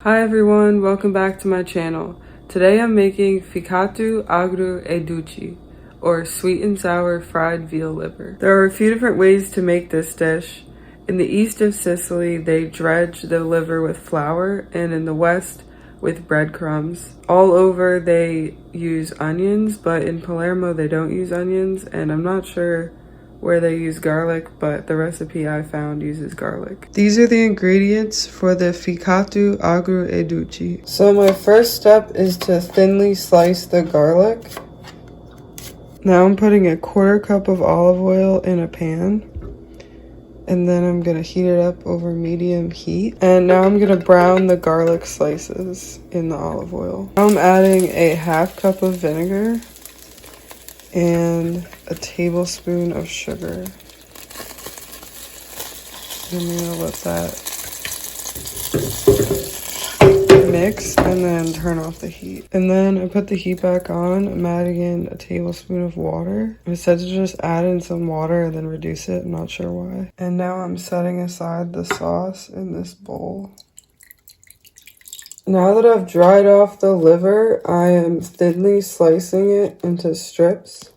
Hi everyone, welcome back to my channel. Today I'm making Ficatu Agru e Duci, or sweet and sour fried veal liver. There are a few different ways to make this dish. In the east of Sicily, they dredge the liver with flour, and in the west with breadcrumbs. All over they use onions, but in Palermo they don't use onions, and I'm not sure where they use garlic, but the recipe I found uses garlic. These are the ingredients for the Ficatu Agru e Duci. So my first step is to thinly slice the garlic. Now I'm putting a 1/4 cup of olive oil in a pan. And then I'm gonna heat it up over medium heat. And now I'm gonna brown the garlic slices in the olive oil. Now I'm adding a 1/2 cup of vinegar and a tablespoon of sugar. And I'm gonna let that mix and then turn off the heat. And then I put the heat back on. I'm adding in a tablespoon of water. It said to just add in some water and then reduce it. I'm not sure why. And now I'm setting aside the sauce in this bowl. Now that I've dried off the liver, I am thinly slicing it into strips.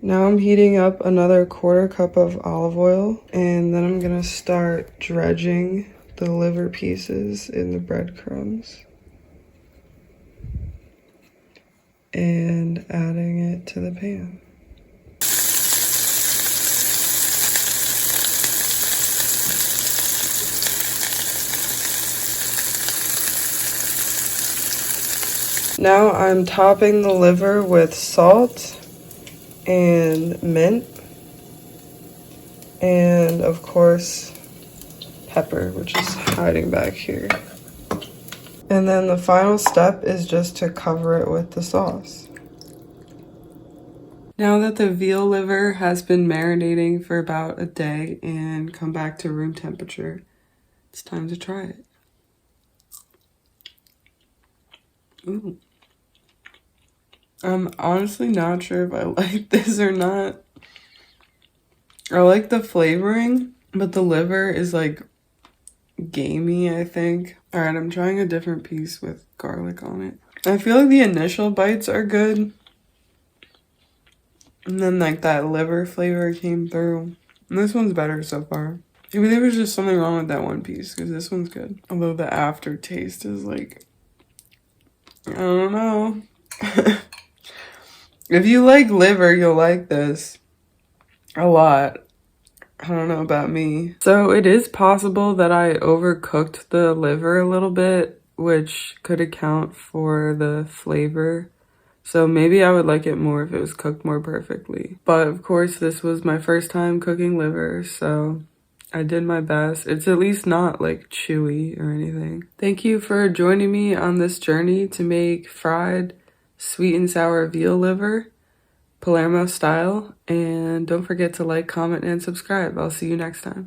Now I'm heating up another 1/4 cup of olive oil, and then I'm gonna start dredging the liver pieces in the breadcrumbs and adding it to the pan. Now I'm topping the liver with salt and mint, and of course pepper, which is hiding back here. And then the final step is just to cover it with the sauce. Now that the veal liver has been marinating for about a day and come back to room temperature, it's time to try it. Ooh. I'm honestly not sure if I like this or not. I like the flavoring, but the liver is like gamey, I think. All right, I'm trying a different piece with garlic on it. I feel like the initial bites are good. And then like that liver flavor came through. And this one's better so far. Maybe there was just something wrong with that one piece because this one's good. Although the aftertaste is like, I don't know. If you like liver, you'll like this a lot. I don't know about me. So it is possible that I overcooked the liver a little bit, which could account for the flavor. So maybe I would like it more if it was cooked more perfectly. But of course, this was my first time cooking liver, so I did my best. It's at least not like chewy or anything. Thank you for joining me on this journey to make fried sweet and sour veal liver, Palermo style. And don't forget to like, comment, and subscribe. I'll see you next time.